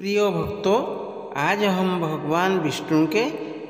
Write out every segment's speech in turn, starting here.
प्रिय भक्तों, आज हम भगवान विष्णु के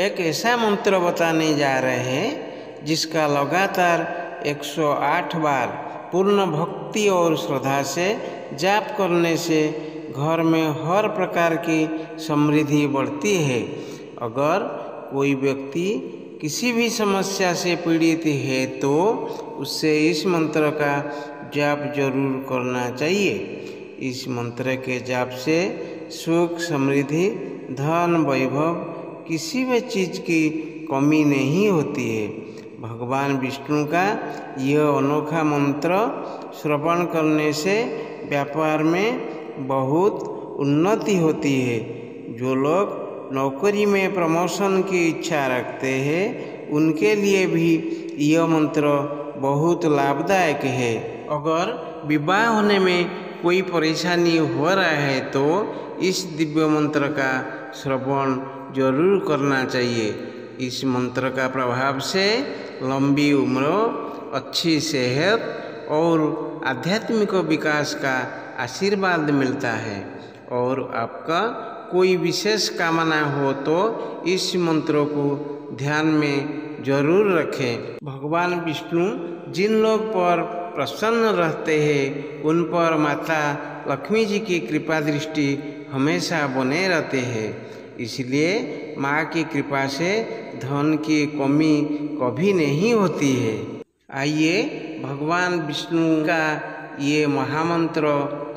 एक ऐसा मंत्र बताने जा रहे हैं जिसका लगातार 108 बार पूर्ण भक्ति और श्रद्धा से जाप करने से घर में हर प्रकार की समृद्धि बढ़ती है। अगर कोई व्यक्ति किसी भी समस्या से पीड़ित है तो उससे इस मंत्र का जाप जरूर करना चाहिए। इस मंत्र के जाप से सुख, समृद्धि, धन, वैभव, किसी भी चीज़ की कमी नहीं होती है। भगवान विष्णु का यह अनोखा मंत्र श्रवण करने से व्यापार में बहुत उन्नति होती है। जो लोग नौकरी में प्रमोशन की इच्छा रखते हैं उनके लिए भी यह मंत्र बहुत लाभदायक है। अगर विवाह होने में कोई परेशानी हो रहा है तो इस दिव्य मंत्र का श्रवण जरूर करना चाहिए। इस मंत्र का प्रभाव से लंबी उम्र, अच्छी सेहत और आध्यात्मिक विकास का आशीर्वाद मिलता है। और आपका कोई विशेष कामना हो तो इस मंत्र को ध्यान में जरूर रखें। भगवान विष्णु जिन लोग पर प्रसन्न रहते हैं उन पर माता लक्ष्मी जी की कृपा दृष्टि हमेशा बने रहते हैं। इसलिए माँ की कृपा से धन की कमी कभी नहीं होती है। आइए भगवान विष्णु का ये महामंत्र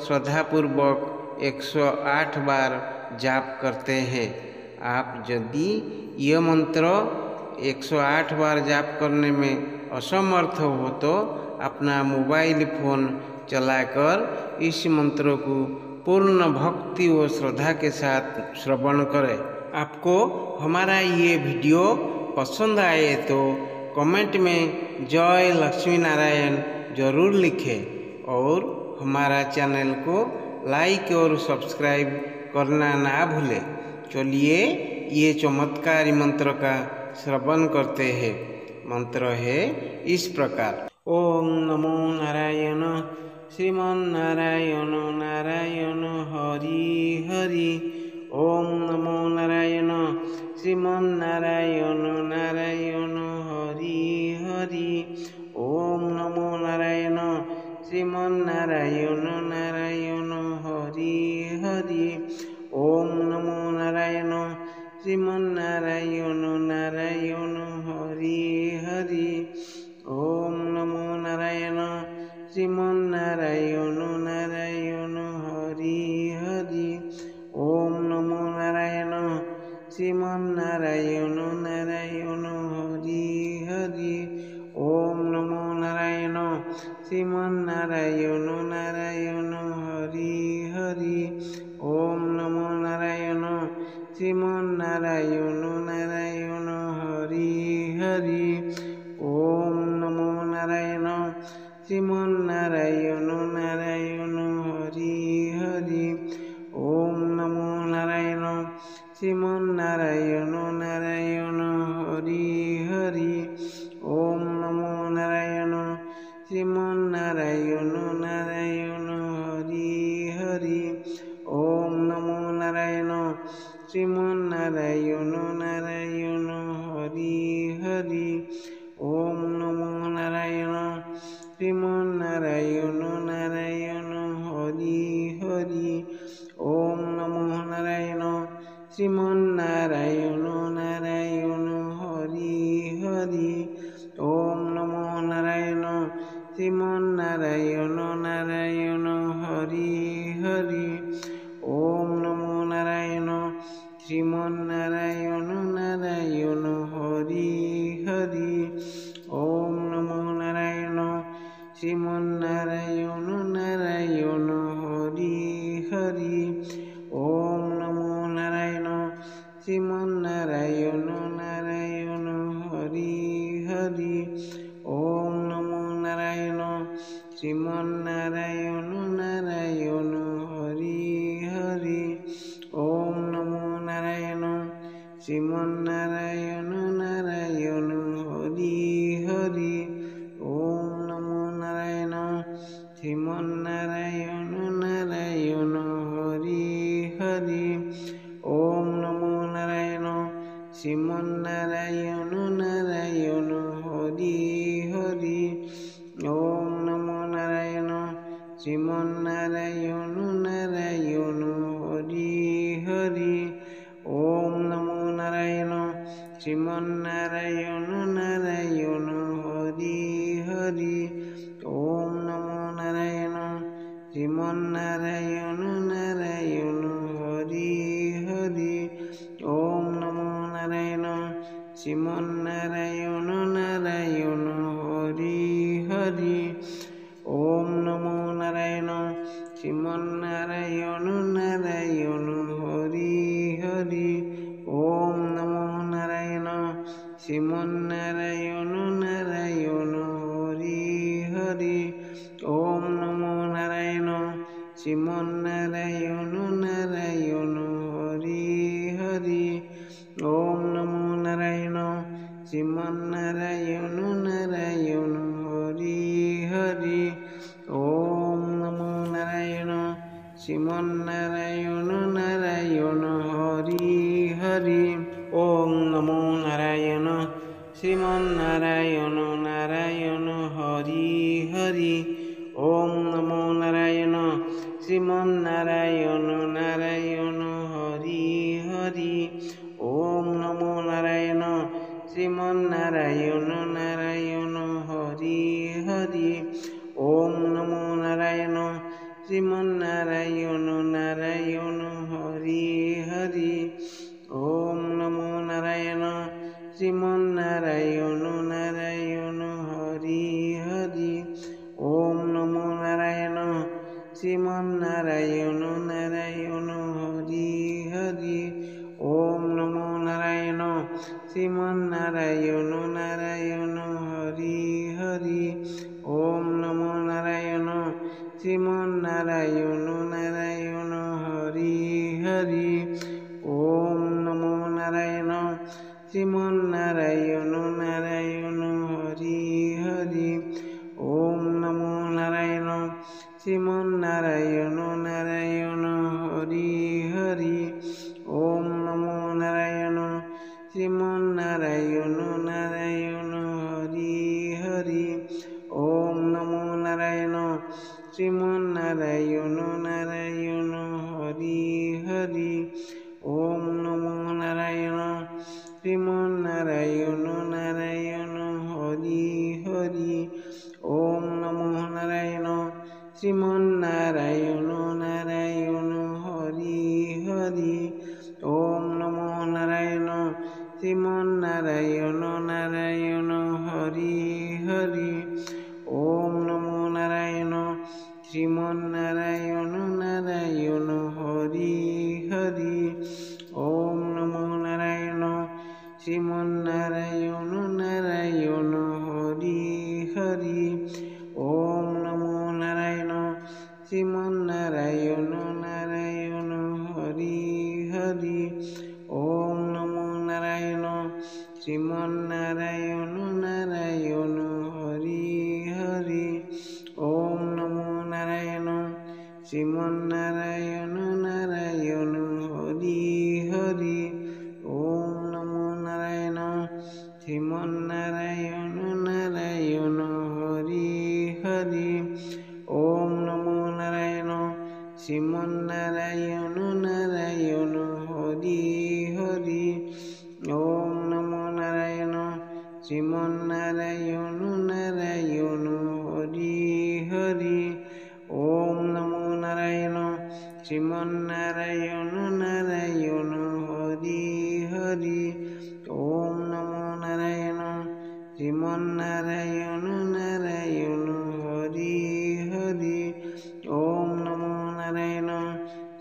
श्रद्धापूर्वक 108 बार जाप करते हैं। आप यदि यह मंत्र 108 बार जाप करने में असमर्थ हो तो अपना मोबाइल फोन चलाकर इस मंत्र को पूर्ण भक्ति व श्रद्धा के साथ श्रवण करें। आपको हमारा ये वीडियो पसंद आए तो कमेंट में जय लक्ष्मी नारायण जरूर लिखें और हमारा चैनल को लाइक और सब्सक्राइब करना ना भूलें। चलिए ये चमत्कारी मंत्र का श्रवण करते हैं। मंत्र है इस प्रकार। ओम नमो नारायण श्रीमन्नारायण नारायण हरि हरि। ओम नमो नारायण श्रीमन्नारायण नारायण हरि हरि। ओम नमो नारायण श्रीमन्नारायण नारायण हरि हरि। ओम नमो नारायण श्रीमन्नारायण नारायण हरि हरि। ओम नमो नारायण श्रीमन्नारायण नारायण हरि हरि। ओम नमो नारायण श्रीमन्नारायण नारायण हरि हरि। ओम नमो नारायण श्रीमन्नारायण नारायण हरि हरि। ओम नमो नारायण श्रीमन्नारायण नारायण हरि हरि। ओम नमो नारायण श्रीमन्नारायण नारायण हरि हरि। ओम नमो नारायण श्रीमन्नारायण नारायण हरि हरि। ओम नमो नारायण श्रीमन्नारायण नारायण हरि हरि। ओम नमो नारायण श्रीमन्नारायण नारायण हरि हरि। ओम नमो नारायण श्रीमन्नारायण नारायण हरि हरि। ओम नमो नारायण श्रीमन्नारायण नारायण हरि हरि। ओम नमो नारायण श्रीमन्नारायण नारायण हरि हरि। ओम नमो नारायण श्रीमन्नारायण नारायण हरि हरि। ओम नमो नारायण श्रीमन्नारायण नारायण हरि हरि। ओम नमो नारायण श्रीमन्नारायण नारायण हरि हरि। ओम नमो नारायण श्रीमन्नारायण नारायण हरि हरि। ओम नमो नारायण श्रीमन्नारायण नारायण हरि हरि। ओम नमो नारायण श्रीमन्नारायण नारायण हरि হরি। ওম নমো নারায়ণ শ্রীমন্নারায়ণ নারায়ণ হরি হরি। ওম নমো নারায়ণ শ্রীমন্নারায়ণ নারায়ণ হরি হরি। ওম নমো নারায়ণ শ্রীমন্নারায়ণ নারায়ণ হরি হরি। ওম নমো নারায়ণ শ্রীমন্নারায়ণ নারায়ণ হরি হরি। ওম নমো নারায়ণ শ্রীমন্নারায়ণ নারায়ণ হরি হরি। ওম নমো নারায়ণ শ্রীমন্নারায়ণ নারায়ণ হরি হরি। ওম নমো নারায়ণ শ্রীমন্নারায়ণ নারায়ণ হরি হরি। ওম নমো নারায়ণ শ্রীমন্নারায়ণ নারায়ণ হরি হরি। ওম নমো নারায়ণ শ্রীমন্নারায়ণ নারায়ণ হরি হরি। ওম নমো নারায়ণ শ্রীমন্নারায়ণ নারায়ণ হরি হরি। ওম নমো নারায়ণ শ্রীমন্নারায়ণ নারায়ণ হরি হরি। ওম নমো নারায়ণ শ্রীমন্নারায়ণ নারায়ণ হরি হরি। ওম নমো নারায়ণ শ্রীমন্নারায়ণ নারায়ণ হরি হরি। ওম নমো নারায়ণ শ্রীমন্নারায়ণ নারায়ণ হরি হরি। ওম নমো নারায়ণ শ্রীমন্নারায়ণ নারায়ণ হরি হরি। ওম নমো নারায়ণ শ্রীমন্নারায়ণ নারায়ণ হরি হরি। ওম নমো নারায়ণ শ্রীমন্নারায়ণ নারায়ণ হরি হরি। ওম নমো নারায়ণ শ্রীমন্নারায়ণ নারায়ণ হরি হরি। ওম নমো নারায়ণ শ্রীমন্নারায়ণ নারায়ণ হরি হরি। ওম নমো নারায়ণ শ্রীমন্নারায়ণ নারায়ণ হরি হরি। ওম নমো নারায়ণ শ্রীমন্নারায়ণ নারায়ণ হরি হরি। ওম নমো নারায়ণ শ্রীমন্নারায়ণ নারায়ণ হরি হরি। ওম নমো নারায়ণ শ্রীমন্নারায়ণ নারায়ণ হরি হরি। ওম নমো নারায়ণ শ্রীমন্নারায়ণ নারায়ণ হরি হরি। ওম নমো নারায়ণ শ্রীমন্নারায়ণ নারায়ণ হরি হরি। ওম নমো নারায়ণ শ্রীমন্নারায়ণ নারায়ণ হরি হরি। ওম নমো নারায়ণ শ্রীমন্নারায়ণ নারায়ণ হরি হরি। ওম নমো নারায়ণ শ্রীমন্নারায়ণ নারায়ণ হরি হরি। ওম নমো নারায়ণ শ্রীমন্নারায়ণ নারায়ণ হরি হরি। ওম নমো নারায়ণ শ্রীমন্নারায়ণ নারায়ণ হরি হরি। ওম নমো নারায়ণ শ্রীমন্নারায়ণ নারায়ণ হরি হরি। ওম নমো নারায়ণ শ্রীমন্নারায়ণ নারায়ণ হরি হরি। ওম নমো নারায়ণ শ্রীমন্নারায়ণ নারায়ণ হরি হরি। ওম নমো নারায়ণ শ্রীমন্নারায়ণ নারায়ণ হরি হরি। ওম নমো নারায়ণ শ্রীমন্নারায়ণ নারায়ণ হরি হরি। ওম নমো নারায়ণ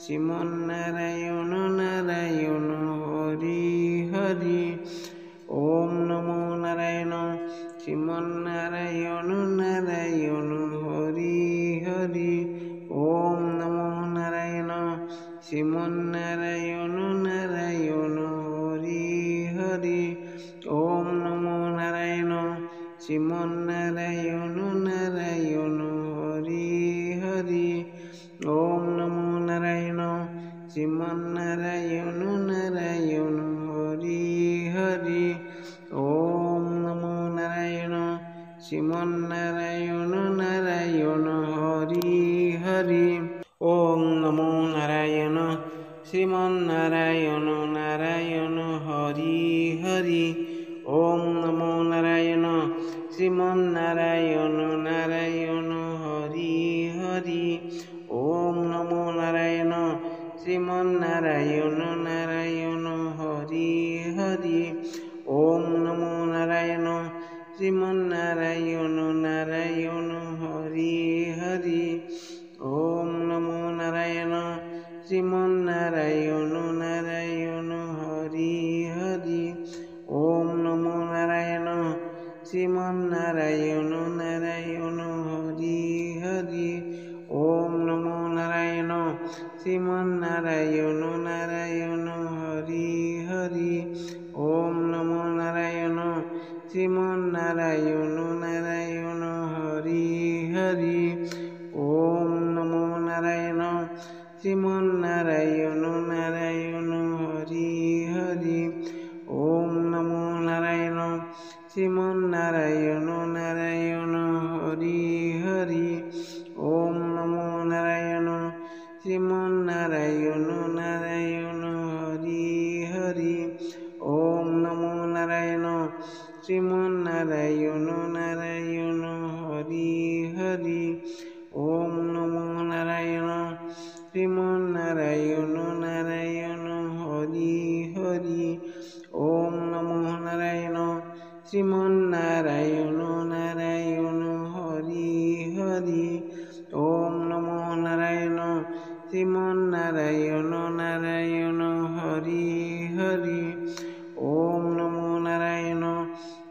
শ্রীমন্নারায়ণ নারায়ণ হরি হরি। ওম নমো নারায়ণ শ্রীমন্নারায়ণ নারায়ণ হরি হরি। ওম নমো নারায়ণ শ্রীমন্নারায়ণ নারায়ণ হরি হরি। ওম নমো নারায়ণ শ্রীমন্নারায়ণ নারায়ণ হরি হরি। ওম নমো নারায়ণ শ্রীমন্নারায়ণ শ্রীমন্নারায়ণ নারায়ণ হরি হরি। ওম নমো নারায়ণ শ্রীমন্নারায়ণ নারায়ণ হরি হরি। ওম নমো নারায়ণ শ্রীমন্নারায়ণ নারায়ণ হরি হরি। ওম নমো নারায়ণ শ্রীমন্নারায়ণ নারায়ণ হরি হরি। ওম নমো নারায়ণ শ্রীমন্নারায়ণ নারায়ণ হরি হরি। ওম নমো নারায়ণ শ্রীমন্নারায়ণ নারায়ণ হরি হরি। ওম নমো নারায়ণ শ্রীমন্নারায়ণ নারায়ণ হরি হরি। ওম নমো নারায়ণ শ্রীমন্নারায়ণ নারায়ণ হরি হরি। ওম নমো নারায়ণ শ্রীমন্নারায়ণ নারায়ণ হরি হরি। ওম নমো নারায়ণ শ্রীমন্নারায়ণ নারায়ণ হরি হরি। ওম নমো নারায়ণ শ্রীমন্নারায়ণ নারায়ণ হরি হরি। ওম নমো নারায়ণ শ্রীমন্নারায়ণ নারায়ণ হরি হরি। ওম নমো নারায়ণ শ্রীমন্নারায়ণ নারায়ণ হরি হরি। ওম নমো নারায়ণ শ্রীমন্নারায়ণ নারায়ণ হরি হরি। ওম নমো নারায়ণ শ্রীমন্নারায়ণ নারায়ণ হরি হরি। ওম নমো নারায়ণ শ্রীমন্নারায়ণ নারায়ণ হরি হরি। ওম নমো নারায়ণ শ্রীমন্নারায়ণ নারায়ণ হরি হরি। ওম নমো নারায়ণ শ্রীমন্নারায়ণ নারায়ণ হরি হরি। ওম নমো নারায়ণ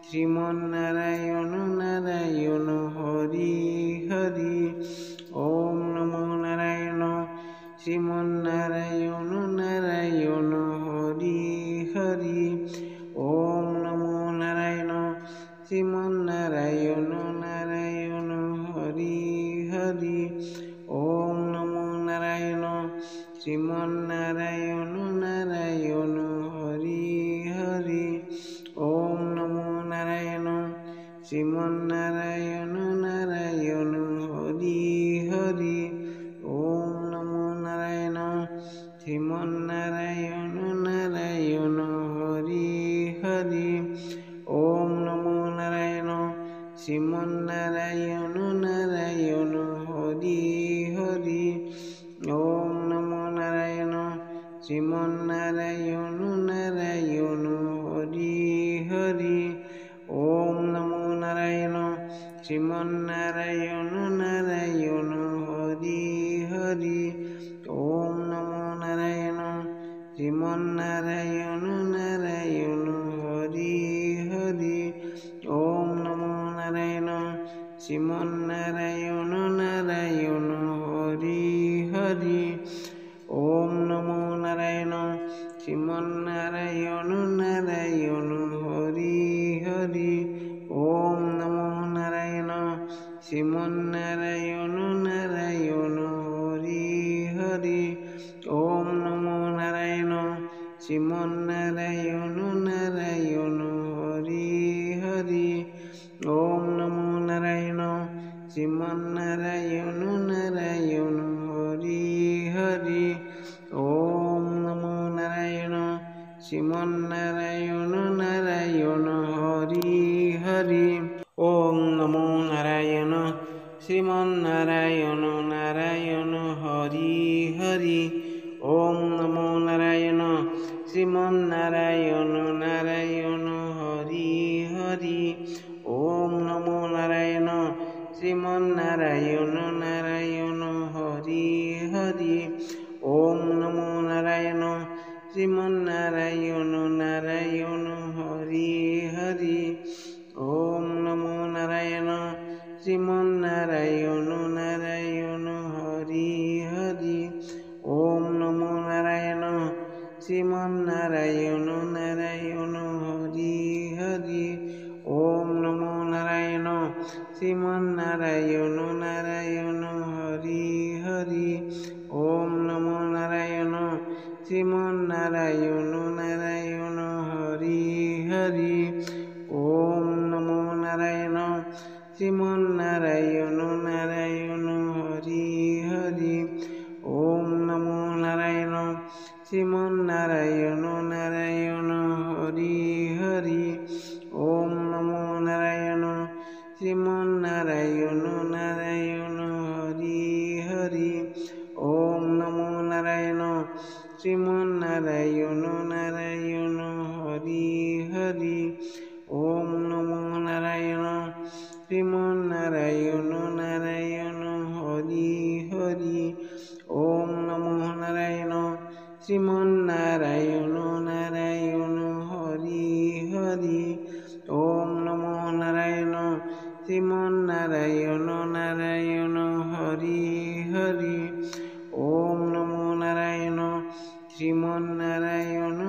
শ্রীমন্নারায়ণ নারায়ণ হরি হরি। ওম নমো নারায়ণ শ্রীমন্নারায়ণ নারায়ণ হরি হরি। ওম নমো নারায়ণ শ্রীমন্নারায়ণ নারায়ণ হরি হরি। ওম নমো নারায়ণ শ্রীমন্নারায়ণ নারায়ণ হরি হরি। ওম নমো নারায়ণ শ্রীমন্নারায়ণ নারায়ণ হরি হরি। ওম নমো নারায়ণ শ্রীমন্নারায়ণ নারায়ণ হরি হরি। ওম নমো নারায়ণ শ্রীমন্নারায়ণ নারায়ণ হরি হরি। ওম নমো নারায়ণ শ্রীমন্নারায়ণ নারায়ণ হরি হরি। ওম নমো নারায়ণ শ্রীমন্নারায়ণ নারায়ণ হরি হরি। ওম নমো নারায়ণ শ্রীমন্নারায়ণ নারায়ণ হরি হরি। ওম নমো নারায়ণ শ্রীমন্নারায়ণ নারায়ণ হরি হরি। ওম নমো নারায়ণ শ্রীমন্নারায়ণ নারায়ণ হরি হরি। ওম নমো নারায়ণ শ্রীমন্নারায়ণ নারায়ণ হরি হরি। ওম নমো নারায়ণ শ্রীমন্নারায়ণ নারায়ণ হরি হরি। ওম নমো নারায়ণ শ্রীমন্নারায়ণ নারায়ণ হরি হরি। ওম নমো নারায়ণ শ্রীমন্নারায়ণ নারায়ণ হরি হরি। ওম নমো নারায়ণ শ্রীমন্নারায়ণ নারায়ণ হরি হরি। ওম নমো নারায়ণ শ্রীমন্নারায়ণ নারায়ণ হরি হরি। ওম নমো নারায়ণ শ্রীমন্নারায়ণ নারায়ণ হরি হরি। ওম নমো নারায়ণ শ্রীমন্নারায়ণ নারায়ণ হরি হরি। ওম নমো নারায়ণ শ্রীমন্নারায়ণ নারায়ণ হরি হরি। ওম নমো নারায়ণ শ্রীমন্নারায়ণ নারায়ণ হরি হরি। ওম নমো নারায়ণ শ্রী শ্রীমন্নারায়ণ নারায়ণ হরি হরি। ওম নমো নারায়ণ শ্রীমন্নারায়ণ নারায়ণ হরি হরি। ওম নমো নারায়ণ শ্রীমন্নারায়ণ নারায়ণ হরি হরি। ওম নমো নারায়ণ শ্রীমন্নারায়ণ নারায়ণ হরি হরি। ওম নমো নারায়ণ শ্রীমন্নারায়ণ নারায়ণ হরি হরি। ওম নমো নারায়ণ শ্রীমন্নারায়ণ নারায়ণ হরি হরি। ওম নমো নারায়ণ শ্রীমন্নারায়ণ নারায়ণ হরি হরি। ওম নমো নারায়ণ শ্রীমন্নারায়ণ নারায়ণ হরি হরি। ওম নমো নারায়ণ শ্রীমন্নারায়ণ